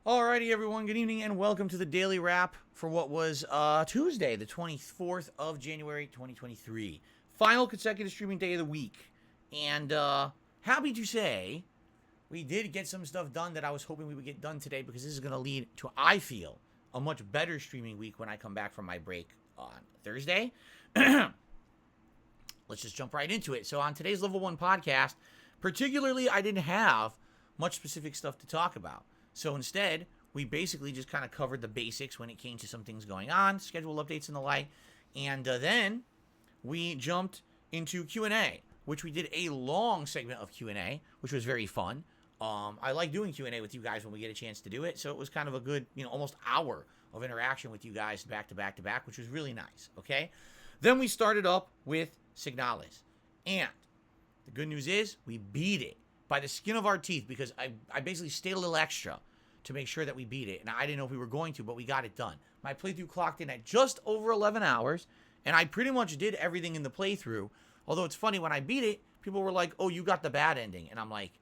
Alrighty, everyone. Good evening and welcome to the daily wrap for what was Tuesday, the 24th of January, 2023. Final consecutive streaming day of the week. And happy to say we did get some stuff done that I was hoping we would get done today because this is going to lead to, I feel, a much better streaming week when I come back from my break on Thursday. Let's just jump right into it. So on today's Level 1 podcast, particularly I didn't have much specific stuff to talk about. So instead, we basically just kind of covered the basics when it came to some things going on, schedule updates and the like. And then we jumped into Q&A, which we did a long segment of Q&A, which was very fun. I like doing Q&A with you guys when we get a chance to do it. So it was kind of a good, almost hour of interaction with you guys back to back to back, which was really nice. Okay. Then we started up with SIGNALIS. And the good news is we beat it by the skin of our teeth because I basically stayed a little extra to make sure that we beat it. And I didn't know if we were going to, but we got it done. My playthrough clocked in at just over 11 hours, and I pretty much did everything in the playthrough. Although it's funny, when I beat it, people were like, oh, you got the bad ending. And I'm like,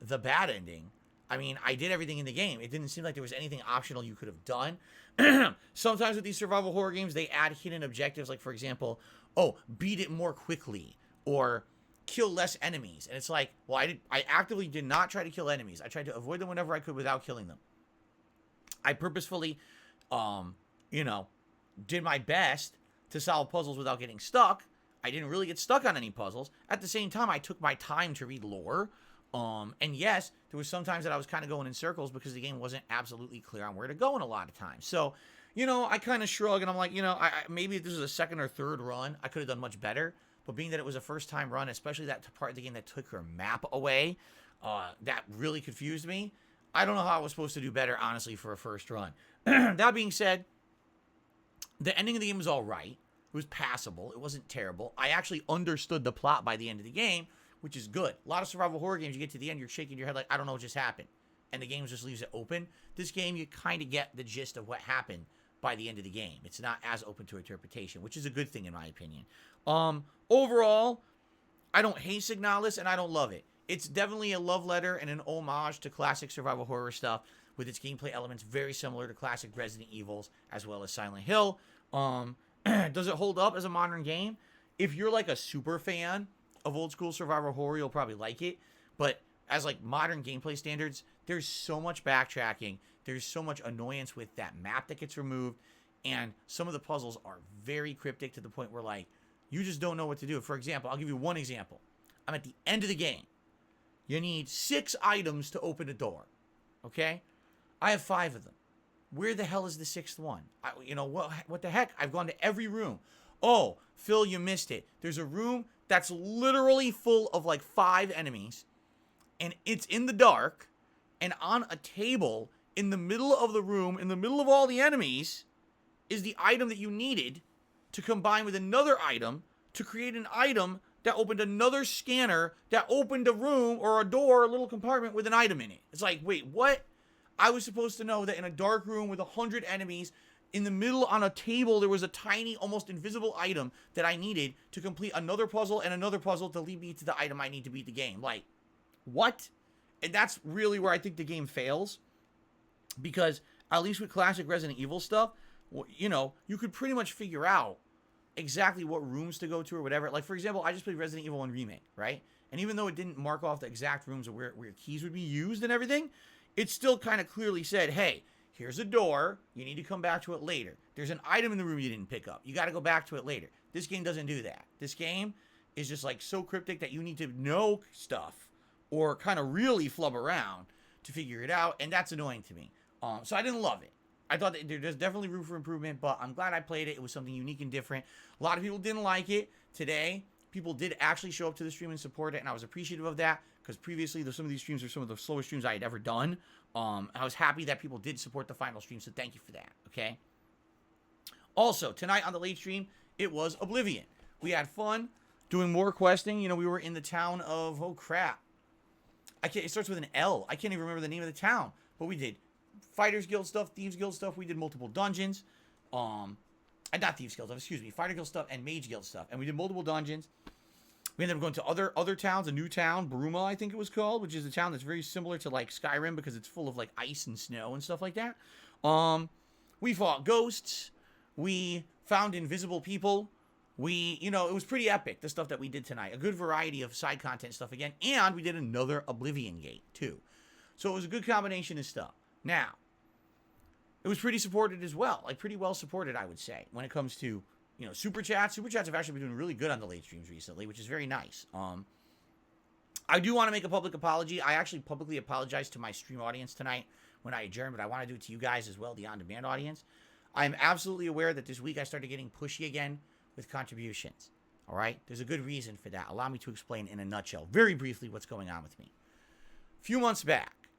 the bad ending? I mean, I did everything in the game. It didn't seem like there was anything optional you could have done. Sometimes with these survival horror games, they add hidden objectives. Like, for example, oh, beat it more quickly, or kill less enemies. And it's like, well, I actively did not try to kill enemies. I tried to avoid them whenever I could without killing them. I purposefully, did my best to solve puzzles without getting stuck. I didn't really get stuck on any puzzles. At the same time, I took my time to read lore. And yes, there was sometimes that I was kind of going in circles because the game wasn't absolutely clear on where to go in a lot of times. So, I kind of shrug and I'm like, maybe if this was a second or third run, I could have done much better. But being that it was a first-time run, especially that part of the game that took her map away, that really confused me. I don't know how I was supposed to do better, honestly, for a first run. That being said, the ending of the game was all right. It was passable. It wasn't terrible. I actually understood the plot by the end of the game, which is good. A lot of survival horror games, you get to the end, you're shaking your head like, I don't know what just happened. And the game just leaves it open. This game, you kind of get the gist of what happened by the end of the game. It's not as open to interpretation, which is a good thing in my opinion. Overall, I don't hate SIGNALIS and I don't love it. It's definitely a love letter and an homage to classic survival horror stuff with its gameplay elements very similar to classic Resident Evils as well as Silent Hill. Does it hold up as a modern game? If you're like a super fan of old school survival horror, you'll probably like it. But as like modern gameplay standards, there's so much backtracking. There's so much annoyance with that map that gets removed. And some of the puzzles are very cryptic to the point where like, you just don't know what to do. For example, I'll give you one example. I'm at the end of the game. You need 6 items to open a door. Okay? I have 5 of them. Where the hell is the 6th one? What the heck? I've gone to every room. Oh, Phil, you missed it. There's a room that's literally full of like 5 enemies. And it's in the dark. And on a table in the middle of the room, in the middle of all the enemies, is the item that you needed to combine with another item to create an item that opened another scanner that opened a room or a door, a little compartment with an item in it. It's like, wait, what? I was supposed to know that in a dark room with 100 enemies, in the middle on a table, there was a tiny, almost invisible item that I needed to complete another puzzle and another puzzle to lead me to the item I need to beat the game. Like, what? And that's really where I think the game fails. Because at least with classic Resident Evil stuff, you could pretty much figure out exactly what rooms to go to or whatever. Like, for example, I just played Resident Evil 1 Remake, right? And even though it didn't mark off the exact rooms of where keys would be used and everything, it still kind of clearly said, hey, here's a door. You need to come back to it later. There's an item in the room you didn't pick up. You got to go back to it later. This game doesn't do that. This game is just like so cryptic that you need to know stuff or kind of really flub around to figure it out. And that's annoying to me. So I didn't love it. I thought that there's definitely room for improvement, but I'm glad I played it. It was something unique and different. A lot of people didn't like it. Today, people did actually show up to the stream and support it, and I was appreciative of that because previously some of these streams were some of the slowest streams I had ever done. I was happy that people did support the final stream, so thank you for that, okay? Also, tonight on the late stream, it was Oblivion. We had fun doing more questing. We were in the town of, oh crap. It starts with an L. I can't even remember the name of the town, but we did Fighters Guild stuff, Thieves Guild stuff. We did multiple dungeons. Not Thieves Guild stuff, excuse me. Fighter Guild stuff and Mage Guild stuff. And we did multiple dungeons. We ended up going to other towns, a new town, Bruma, I think it was called, which is a town that's very similar to like Skyrim because it's full of like ice and snow and stuff like that. We fought ghosts. We found invisible people. It was pretty epic, the stuff that we did tonight. A good variety of side content stuff again. And we did another Oblivion gate, too. So it was a good combination of stuff. Now, it was pretty supported as well. Like, pretty well supported, I would say, when it comes to, Super Chats. Super Chats have actually been doing really good on the late streams recently, which is very nice. I do want to make a public apology. I actually publicly apologized to my stream audience tonight when I adjourned, but I want to do it to you guys as well, the on-demand audience. I'm absolutely aware that this week I started getting pushy again with contributions. All right? There's a good reason for that. Allow me to explain in a nutshell, very briefly, what's going on with me. A few months back,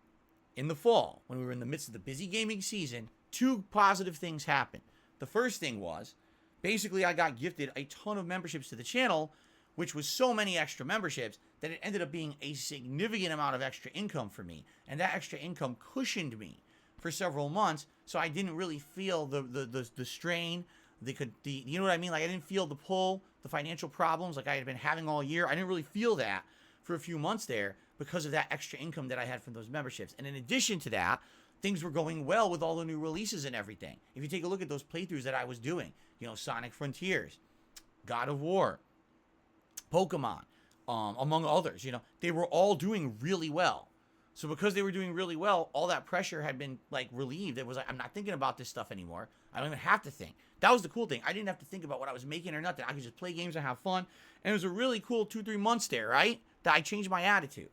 in the fall, when we were in the midst of the busy gaming season, 2 positive things happened. The first thing was, basically, I got gifted a ton of memberships to the channel, which was so many extra memberships that it ended up being a significant amount of extra income for me. And that extra income cushioned me for several months, so I didn't really feel the strain, you know what I mean? Like, I didn't feel the pull, the financial problems like I had been having all year. I didn't really feel that for a few months there because of that extra income that I had from those memberships. And in addition to that, things were going well with all the new releases and everything. If you take a look at those playthroughs that I was doing, Sonic Frontiers, God of War, Pokemon, among others, they were all doing really well. So because they were doing really well, all that pressure had been like relieved. It was like, I'm not thinking about this stuff anymore. I don't even have to think. That was the cool thing. I didn't have to think about what I was making or nothing. I could just play games and have fun. And it was a really cool 2-3 months there, right? That I changed my attitude.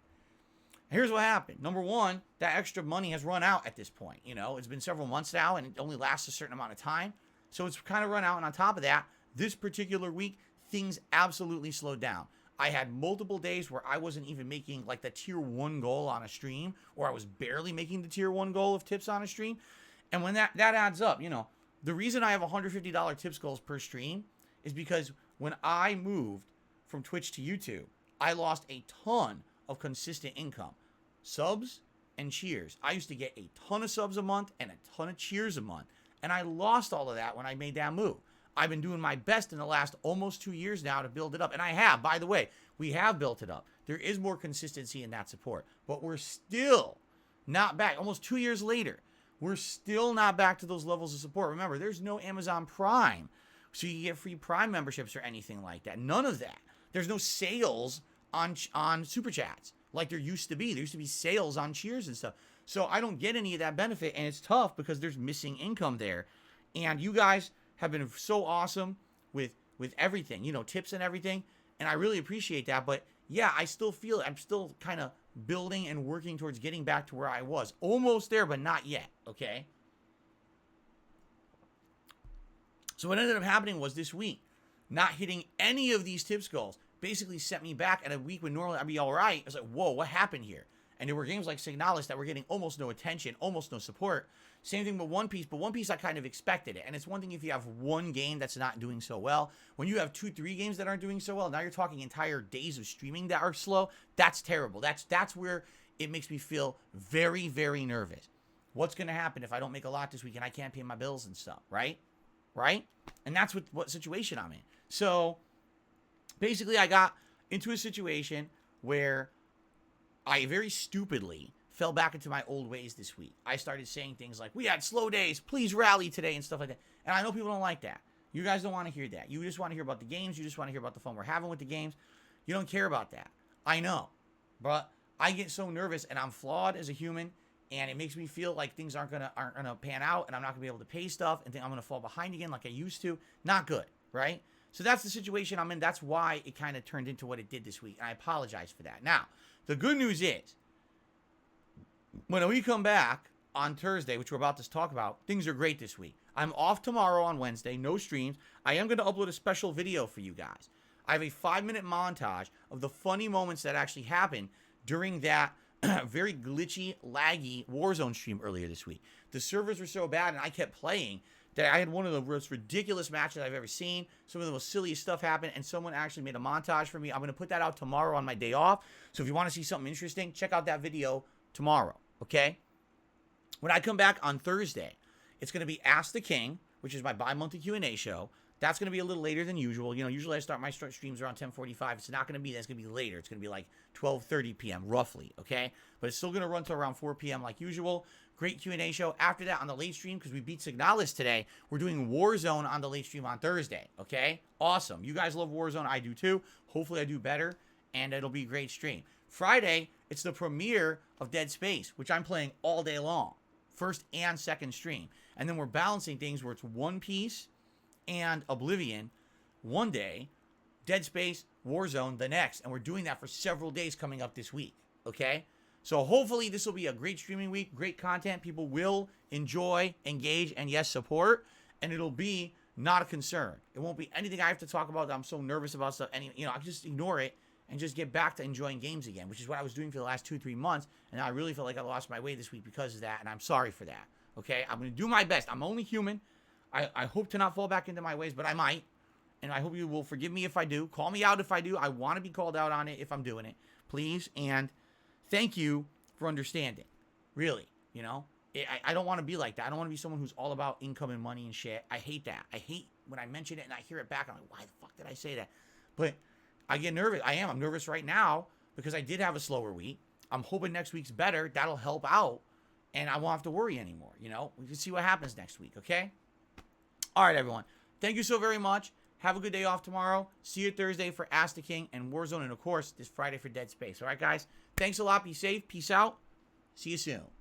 Here's what happened. Number one, that extra money has run out at this point. It's been several months now and it only lasts a certain amount of time. So it's kind of run out. And on top of that, this particular week, things absolutely slowed down. I had multiple days where I wasn't even making like the tier 1 goal on a stream, or I was barely making the tier 1 goal of tips on a stream. And when that adds up, the reason I have $150 tips goals per stream is because when I moved from Twitch to YouTube, I lost a ton of consistent income. Subs and cheers. I used to get a ton of subs a month and a ton of cheers a month. And I lost all of that when I made that move. I've been doing my best in the last almost 2 years now to build it up. And I have, by the way, we have built it up. There is more consistency in that support. But we're still not back. Almost 2 years later, we're still not back to those levels of support. Remember, there's no Amazon Prime, so you can get free Prime memberships or anything like that. None of that. There's no sales on Super Chats like there used to be. There used to be sales on cheers and stuff. So I don't get any of that benefit, and it's tough because there's missing income there. And you guys have been so awesome with everything, tips and everything. And I really appreciate that. But yeah, I still feel it. I'm still kind of building and working towards getting back to where I was. Almost there, but not yet. Okay. So what ended up happening was this week, not hitting any of these tips goals basically set me back at a week when normally I'd be all right. I was like, whoa, what happened here? And there were games like SIGNALIS that were getting almost no attention, almost no support. Same thing with One Piece, but One Piece I kind of expected it. And it's one thing if you have one game that's not doing so well. When you have 2-3 games that aren't doing so well, now you're talking entire days of streaming that are slow. That's terrible. That's where it makes me feel very, very nervous. What's going to happen if I don't make a lot this week and I can't pay my bills and stuff, right? Right? And that's what situation I'm in. So basically I got into a situation where I very stupidly fell back into my old ways this week. I started saying things like, we had slow days, please rally today, and stuff like that. And I know people don't like that. You guys don't want to hear that. You just want to hear about the games. You just want to hear about the fun we're having with the games. You don't care about that. I know. But I get so nervous, and I'm flawed as a human, and it makes me feel like things aren't gonna pan out, and I'm not going to be able to pay stuff, and think I'm going to fall behind again like I used to. Not good, right? So that's the situation I'm in. That's why it kind of turned into what it did this week, and I apologize for that. Now, the good news is, when we come back on Thursday, which we're about to talk about, things are great this week. I'm off tomorrow on Wednesday, no streams. I am going to upload a special video for you guys. I have a 5-minute montage of the funny moments that actually happened during that very glitchy, laggy Warzone stream earlier this week. The servers were so bad, and I kept playing, that I had one of the most ridiculous matches I've ever seen. Some of the most silliest stuff happened, and someone actually made a montage for me. I'm going to put that out tomorrow on my day off. So if you want to see something interesting, check out that video tomorrow, okay? When I come back on Thursday, it's going to be Ask the King, which is my bi-monthly Q&A show. That's going to be a little later than usual. You know, usually I start my streams around 10:45. It's not going to be. That's going to be later. It's going to be like 12:30 p.m. roughly, okay? But it's still going to run till around 4 p.m. like usual. Great Q&A show. After that, on the late stream, because we beat SIGNALIS today, we're doing Warzone on the late stream on Thursday, okay? Awesome. You guys love Warzone. I do too. Hopefully I do better, and it'll be a great stream. Friday, it's the premiere of Dead Space, which I'm playing all day long. First and second stream. And then we're balancing things where it's One Piece and Oblivion one day, Dead Space, Warzone the next. And we're doing that for several days coming up this week, okay? So hopefully this will be a great streaming week, great content. People will enjoy, engage, and yes, support. And it'll be not a concern. It won't be anything I have to talk about that I'm so nervous about stuff. You know, I can just ignore it and just get back to enjoying games again, which is what I was doing for the last 2-3 months. And I really feel like I lost my way this week because of that, and I'm sorry for that, okay? I'm going to do my best. I'm only human. I hope to not fall back into my ways, but I might. And I hope you will forgive me if I do. Call me out if I do. I want to be called out on it if I'm doing it, please. And thank you for understanding. Really, you know? I don't want to be like that. I don't want to be someone who's all about income and money and shit. I hate that. I hate when I mention it and I hear it back. I'm like, why the fuck did I say that? But I get nervous. I'm nervous right now because I did have a slower week. I'm hoping next week's better. That'll help out. And I won't have to worry anymore, you know? We can see what happens next week, okay? All right, everyone. Thank you so very much. Have a good day off tomorrow. See you Thursday for Ask the King and Warzone. And, of course, this Friday for Dead Space. All right, guys? Thanks a lot. Be safe. Peace out. See you soon.